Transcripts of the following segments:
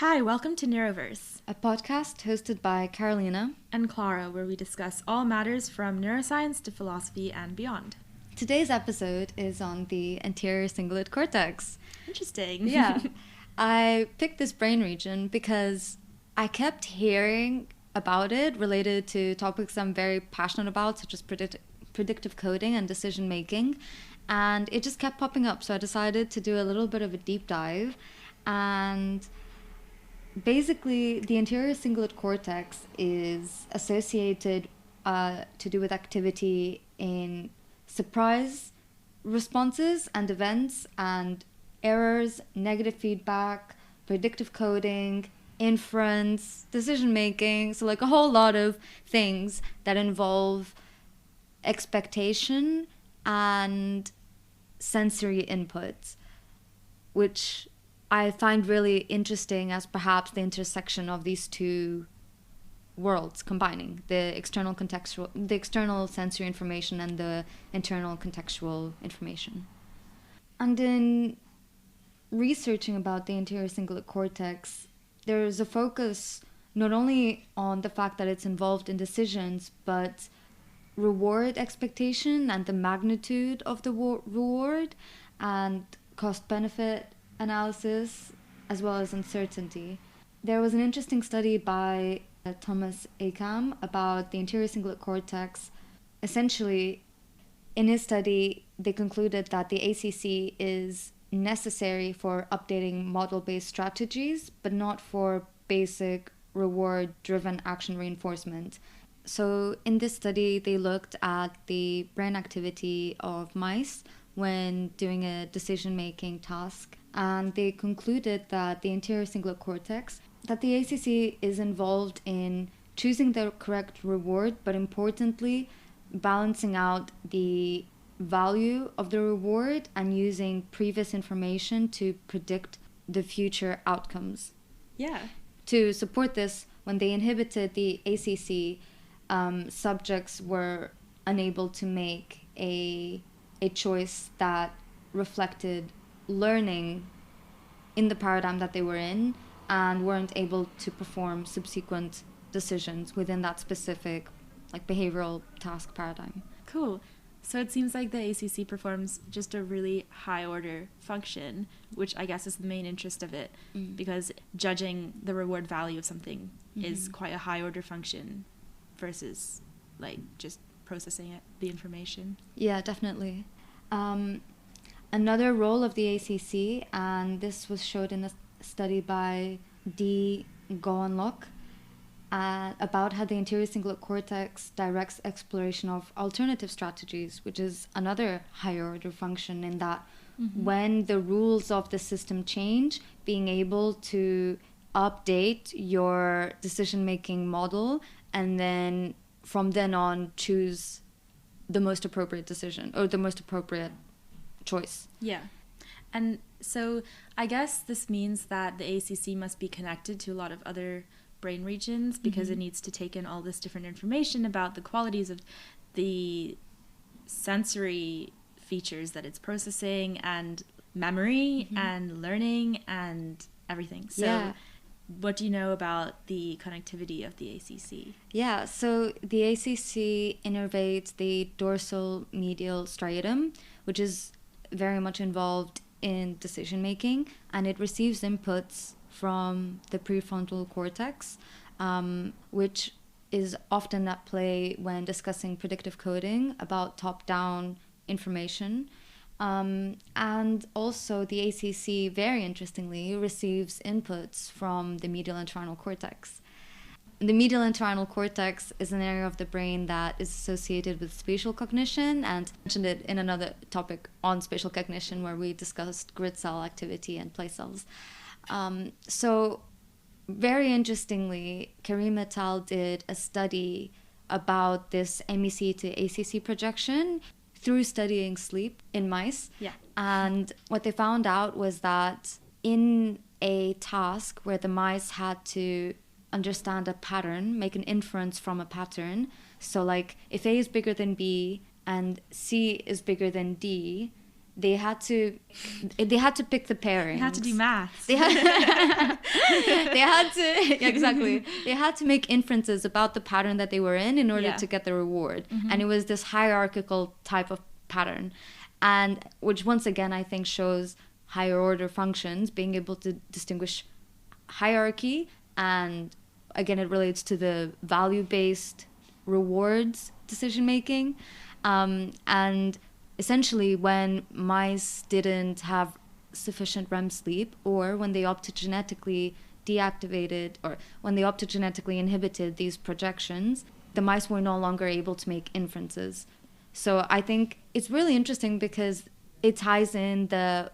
Hi, welcome to Neuroverse A podcast hosted by Carolina and Clara, where we discuss all matters from neuroscience to philosophy and beyond. Today's episode is on the anterior cingulate cortex. Interesting. Yeah. I picked this brain region because I kept hearing about it related to topics I'm very passionate about, such as predictive coding and decision making. And it just kept popping up. So I decided to do a little bit of a deep dive. And basically, the anterior cingulate cortex is associated to do with activity in surprise responses and events and errors, negative feedback, predictive coding, inference, decision making. So like a whole lot of things that involve expectation and sensory inputs, which I find really interesting as perhaps the intersection of these two worlds combining the external sensory information and the internal contextual information. And in researching about the anterior cingulate cortex, there's a focus not only on the fact that it's involved in decisions, but reward expectation and the magnitude of the reward and cost-benefit analysis, as well as uncertainty. There was an interesting study by Thomas Akam about the anterior cingulate cortex. Essentially, in his study, they concluded that the ACC is necessary for updating model-based strategies, but not for basic reward-driven action reinforcement. So in this study, they looked at the brain activity of mice when doing a decision-making task, and they concluded that the anterior cingulate cortex, that the ACC is involved in choosing the correct reward, but importantly, balancing out the value of the reward and using previous information to predict the future outcomes. Yeah. To support this, when they inhibited the ACC, subjects were unable to make a choice that reflected learning in the paradigm that they were in and weren't able to perform subsequent decisions within that specific behavioral task paradigm. Cool. So it seems like the ACC performs just a really high order function, which I guess is the main interest of it, because judging the reward value of something is quite a high order function versus just processing the information. Yeah, definitely. Another role of the ACC, and this was showed in a study by D. Gowanlock, about how the anterior cingulate cortex directs exploration of alternative strategies, which is another higher order function in that when the rules of the system change, being able to update your decision-making model and then from then on choose the most appropriate decision or the most appropriate choice. Yeah. And so I guess this means that the ACC must be connected to a lot of other brain regions because it needs to take in all this different information about the qualities of the sensory features that it's processing and memory and learning and everything. So what do you know about the connectivity of the ACC? Yeah, so the ACC innervates the dorsal medial striatum, which is very much involved in decision making, and it receives inputs from the prefrontal cortex, which is often at play when discussing predictive coding about top-down information. And also the ACC, very interestingly, receives inputs from the medial entorhinal cortex. The medial entorhinal cortex is an area of the brain that is associated with spatial cognition, and I mentioned it in another topic on spatial cognition where we discussed grid cell activity and place cells. So very interestingly, Karim et al. Did a study about this MEC to ACC projection through studying sleep in mice. Yeah. And what they found out was that in a task where the mice had to understand a pattern, make an inference from a pattern, so if A is bigger than B and C is bigger than D, they had to pick the pairings. They had to do maths. They had to exactly. They had to make inferences about the pattern that they were in order to get the reward. And it was this hierarchical type of pattern, and which once again I think shows higher order functions being able to distinguish hierarchy, and again it relates to the value-based rewards decision making, and essentially when mice didn't have sufficient REM sleep, or when they optogenetically deactivated, or when they optogenetically inhibited these projections, the mice were no longer able to make inferences. So I think it's really interesting because it ties in the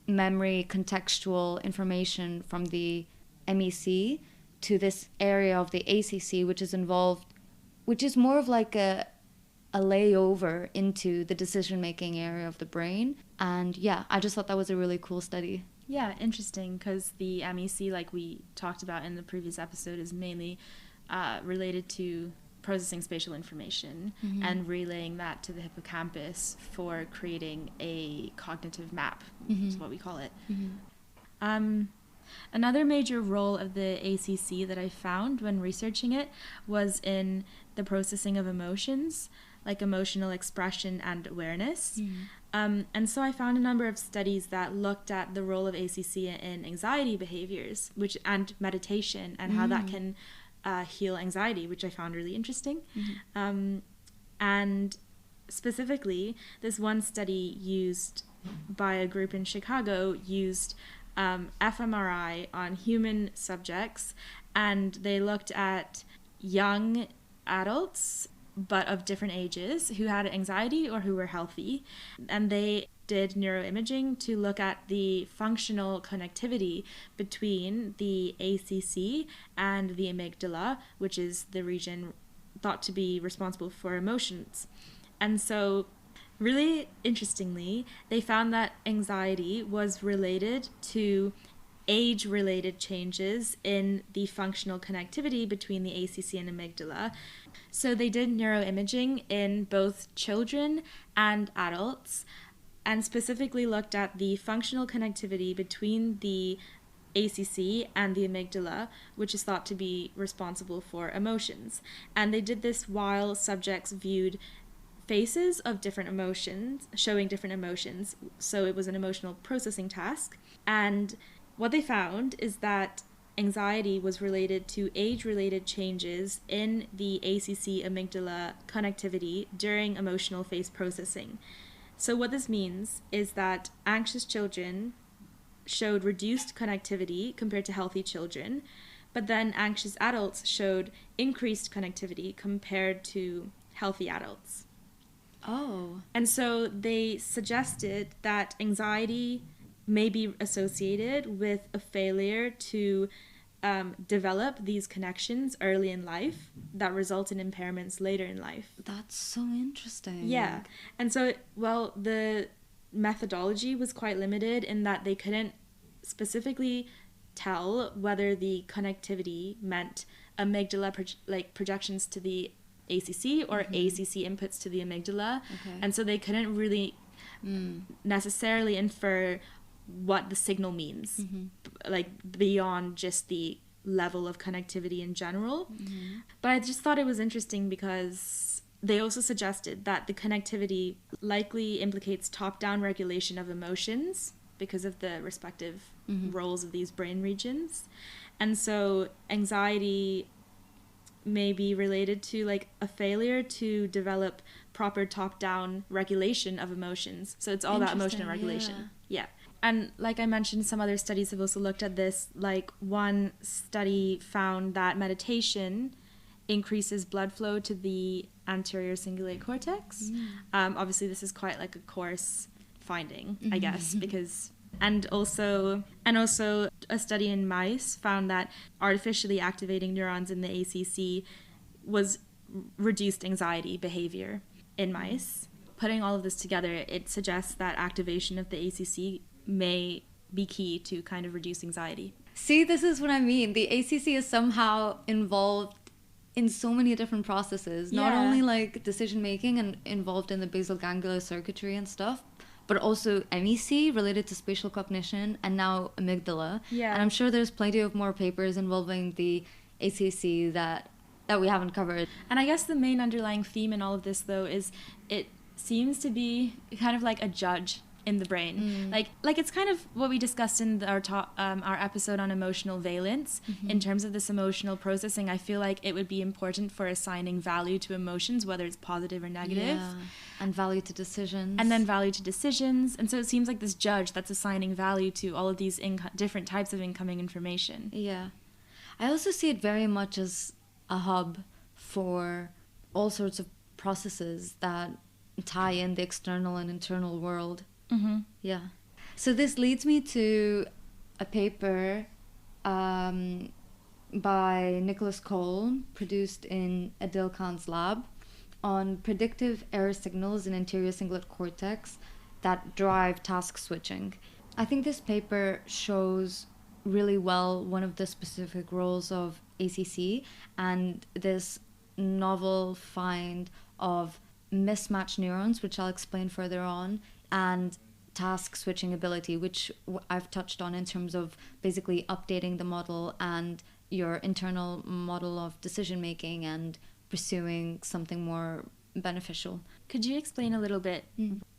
memory contextual information from the MEC to this area of the ACC, which is involved, which is more of like a layover into the decision-making area of the brain. And yeah, I just thought that was a really cool study. Yeah, interesting, because the MEC, like we talked about in the previous episode, is mainly related to processing spatial information and relaying that to the hippocampus for creating a cognitive map, is what we call it. Another major role of the ACC that I found when researching it was in the processing of emotions, like emotional expression and awareness. And so I found a number of studies that looked at the role of ACC in anxiety behaviors, and meditation, and how that can heal anxiety, which I found really interesting. And specifically, this one study used by a group in Chicago used fMRI on human subjects, and they looked at young adults but of different ages who had anxiety or who were healthy, and they did neuroimaging to look at the functional connectivity between the ACC and the amygdala, which is the region thought to be responsible for emotions. And so really interestingly, they found that anxiety was related to age-related changes in the functional connectivity between the ACC and amygdala. So they did neuroimaging in both children and adults, and specifically looked at the functional connectivity between the ACC and the amygdala, which is thought to be responsible for emotions. And they did this while subjects viewed faces of different emotions, showing different emotions. So it was an emotional processing task. And what they found is that anxiety was related to age-related changes in the ACC amygdala connectivity during emotional face processing. So what this means is that anxious children showed reduced connectivity compared to healthy children, but then anxious adults showed increased connectivity compared to healthy adults. Oh. And so they suggested that anxiety may be associated with a failure to develop these connections early in life that result in impairments later in life. That's so interesting. Yeah. And so, well, the methodology was quite limited in that they couldn't specifically tell whether the connectivity meant amygdala projections to the ACC or ACC inputs to the amygdala. Okay. And so they couldn't really necessarily infer what the signal means, like beyond just the level of connectivity in general. But I just thought it was interesting because they also suggested that the connectivity likely implicates top-down regulation of emotions because of the respective roles of these brain regions. And so anxiety may be related to like a failure to develop proper top-down regulation of emotions. So it's all about emotional regulation. Yeah. And like I mentioned, some other studies have also looked at this. Like one study found that meditation increases blood flow to the anterior cingulate cortex. Obviously, this is quite like a coarse finding, I guess, because and also a study in mice found that artificially activating neurons in the ACC was reduced anxiety behavior in mice. Putting all of this together, it suggests that activation of the ACC may be key to kind of reduce anxiety. See, this is what I mean. The ACC is somehow involved in so many different processes, not only like decision making and involved in the basal ganglia circuitry and stuff, but but also MEC related to spatial cognition, and now amygdala. Yeah. And I'm sure there's plenty of more papers involving the ACC that we haven't covered. And I guess the main underlying theme in all of this, though, is it seems to be kind of like a judge in the brain. Like it's kind of what we discussed in our episode on emotional valence. In terms of this emotional processing, I feel like it would be important for assigning value to emotions, whether it's positive or negative. Yeah. And value to decisions. And then value to decisions. And so it seems like this judge that's assigning value to all of these different types of incoming information. Yeah. I also see it very much as a hub for all sorts of processes that tie in the external and internal world. Yeah. So this leads me to a paper by Nicholas Cole, produced in Adil Khan's lab, on predictive error signals in anterior cingulate cortex that drive task switching. I think this paper shows really well one of the specific roles of ACC and this novel find of mismatched neurons, which I'll explain further on, and task switching ability, which I've touched on in terms of basically updating the model and your internal model of decision making and pursuing something more beneficial. Could you explain a little bit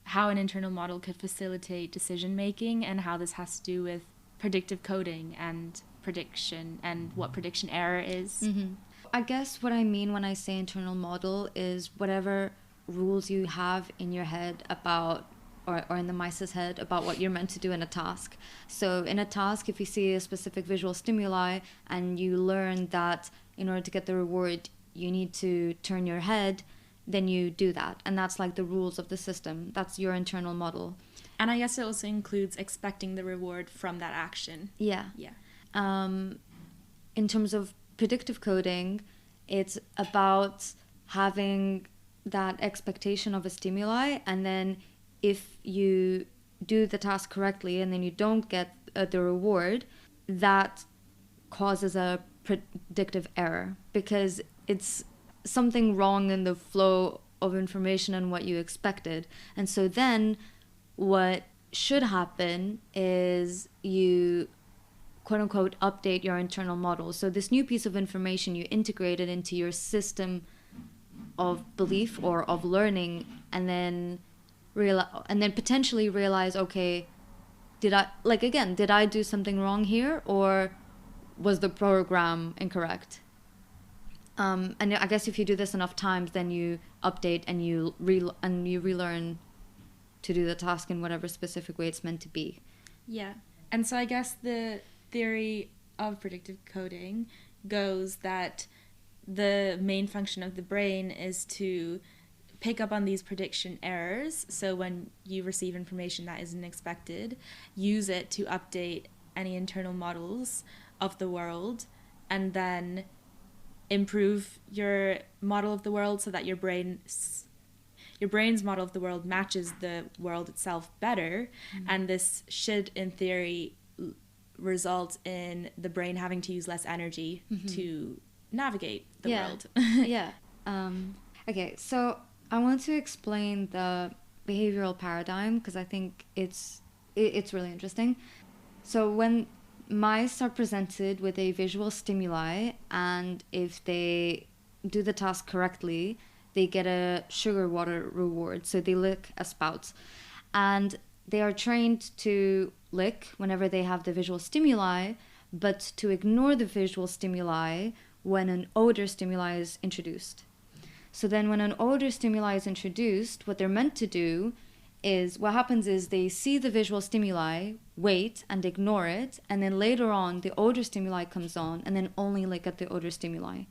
how an internal model could facilitate decision making and how this has to do with predictive coding and prediction and what prediction error is? I guess what I mean when I say internal model is whatever rules you have in your head about or in the mice's head about what you're meant to do in a task. So in a task, if you see a specific visual stimuli and you learn that in order to get the reward you need to turn your head, then you do that. And that's like the rules of the system. That's your internal model. And I guess it also includes expecting the reward from that action. Yeah. In terms of predictive coding, it's about having that expectation of a stimuli, and then if you do the task correctly and then you don't get the reward, that causes a predictive error because it's something wrong in the flow of information and what you expected. And so then what should happen is you quote unquote update your internal model. So this new piece of information, you integrate it into your system of belief or of learning, and then potentially realize, okay, did I do something wrong here, or was the program incorrect? And I guess if you do this enough times, then you update and you relearn to do the task in whatever specific way it's meant to be. Yeah. And so I guess the theory of predictive coding goes that the main function of the brain is to pick up on these prediction errors. So when you receive information that isn't expected, use it to update any internal models of the world, and then improve your model of the world so that your brain's model of the world matches the world itself better. And this should, in theory, result in the brain having to use less energy to navigate the world. Okay, so I want to explain the behavioral paradigm because I think it's really interesting. So when mice are presented with a visual stimuli, and if they do the task correctly, they get a sugar water reward. So they lick a spout. And they are trained to lick whenever they have the visual stimuli, but to ignore the visual stimuli when an odor stimuli is introduced. So then when an odor stimuli is introduced, what they're meant to do is, what happens is they see the visual stimuli, wait and ignore it, and then later on the odor stimuli comes on and then only lick at the odor stimuli.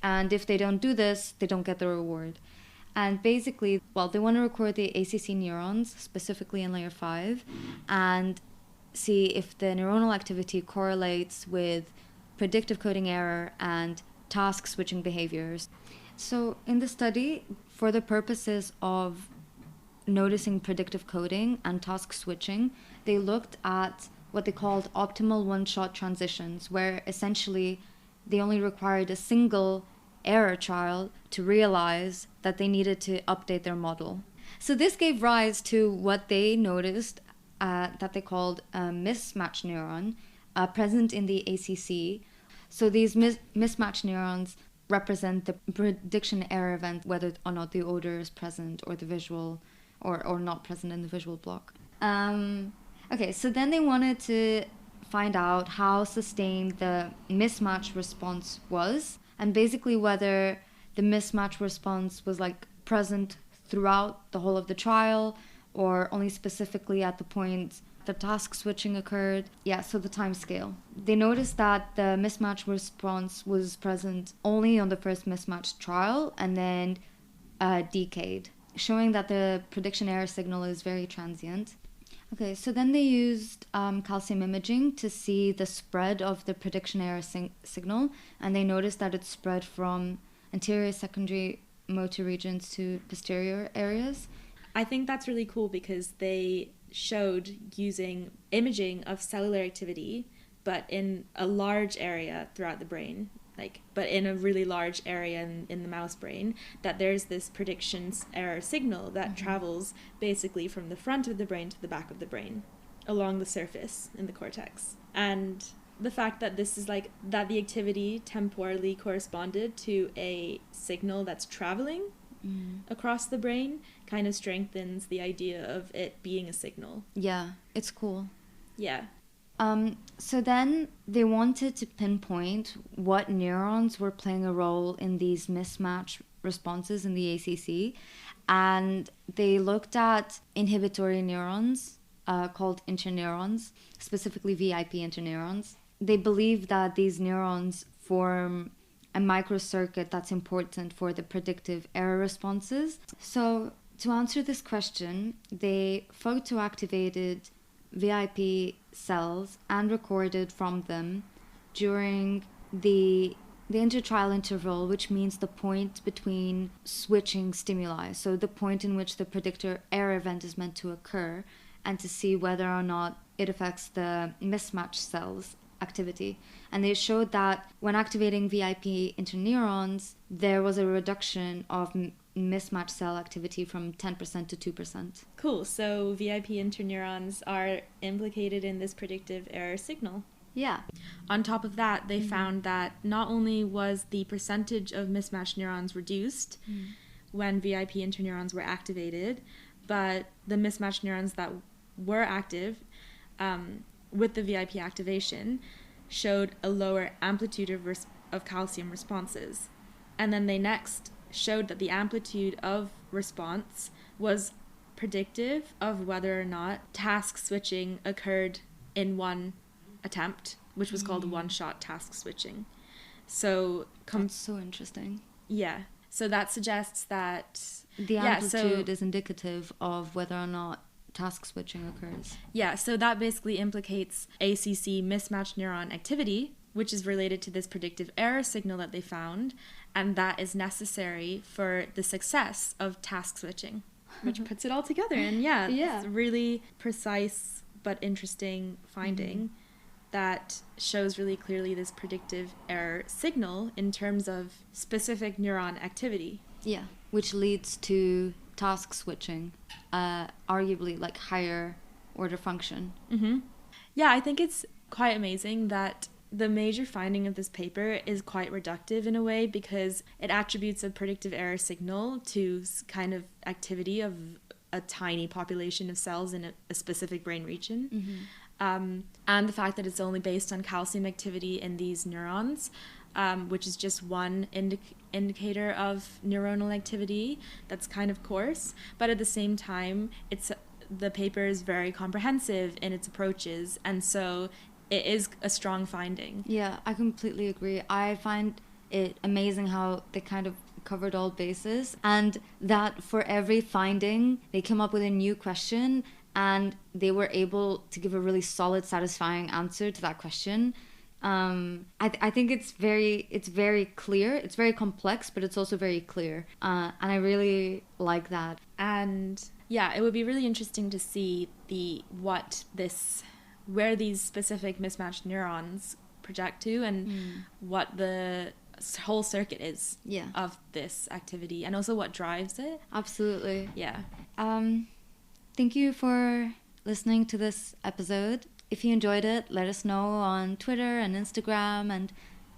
And if they don't do this, they don't get the reward. And basically, they want to record the ACC neurons, specifically in layer 5, and see if the neuronal activity correlates with predictive coding error and task switching behaviors. So in the study, for the purposes of noticing predictive coding and task switching, they looked at what they called optimal one-shot transitions, where essentially they only required a single error trial to realize that they needed to update their model. So this gave rise to what they noticed that they called a mismatch neuron present in the ACC. So these mismatch neurons represent the prediction error event, whether or not the odor is present or the visual or not present in the visual block. Okay, so then they wanted to find out how sustained the mismatch response was, and basically whether the mismatch response was like present throughout the whole of the trial or only specifically at the point the task switching occurred. Yeah, so the time scale. They noticed that the mismatch response was present only on the first mismatch trial and then decayed, showing that the prediction error signal is very transient. Okay, so then they used calcium imaging to see the spread of the prediction error signal, and they noticed that it spread from anterior secondary motor regions to posterior areas. I think that's really cool because they showed using imaging of cellular activity, but in a large area throughout the brain, but in a really large area in the mouse brain, that there's this prediction error signal that travels basically from the front of the brain to the back of the brain along the surface in the cortex. And the fact that this is that the activity temporally corresponded to a signal that's traveling across the brain kind of strengthens the idea of it being a signal. Yeah, it's cool. Yeah. So then they wanted to pinpoint what neurons were playing a role in these mismatch responses in the ACC, and they looked at inhibitory neurons called interneurons, specifically VIP interneurons. They believe that these neurons form a microcircuit that's important for the predictive error responses. So to answer this question, they photoactivated VIP cells and recorded from them during the intertrial interval, which means the point between switching stimuli, so the point in which the predictor error event is meant to occur, and to see whether or not it affects the mismatch cells activity. And they showed that when activating VIP interneurons, there was a reduction of mismatch cell activity from 10% to 2%. Cool. So VIP interneurons are implicated in this predictive error signal. Yeah. On top of that, they found that not only was the percentage of mismatched neurons reduced when VIP interneurons were activated, but the mismatched neurons that were active with the VIP activation showed a lower amplitude of calcium responses. And then they next showed that the amplitude of response was predictive of whether or not task switching occurred in one attempt, which was called one-shot task switching. So that's so interesting. Yeah. So that suggests that the amplitude is indicative of whether or not task switching occurs. Yeah, so that basically implicates ACC mismatched neuron activity, which is related to this predictive error signal that they found, and that is necessary for the success of task switching, which puts it all together. And it's a really precise but interesting finding that shows really clearly this predictive error signal in terms of specific neuron activity. Yeah, which leads to task switching, arguably higher order function. Yeah, I think it's quite amazing that the major finding of this paper is quite reductive in a way, because it attributes a predictive error signal to kind of activity of a tiny population of cells in a specific brain region. And the fact that it's only based on calcium activity in these neurons, which is just one indicator of neuronal activity that's kind of coarse, but at the same time the paper is very comprehensive in its approaches, and so it is a strong finding. Yeah, I completely agree. I find it amazing how they kind of covered all bases, and that for every finding they came up with a new question and they were able to give a really solid, satisfying answer to that question. I think it's very clear. It's very complex, but it's also very clear. And I really like that. And yeah, it would be really interesting to see where these specific mismatched neurons project to, and what the whole circuit is of this activity, and also what drives it. Absolutely. Yeah. Thank you for listening to this episode. If you enjoyed it, let us know on Twitter and Instagram, and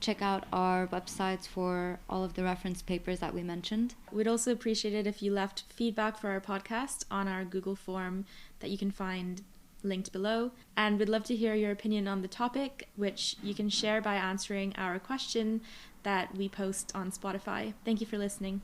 check out our websites for all of the reference papers that we mentioned. We'd also appreciate it if you left feedback for our podcast on our Google form that you can find linked below. And we'd love to hear your opinion on the topic, which you can share by answering our question that we post on Spotify. Thank you for listening.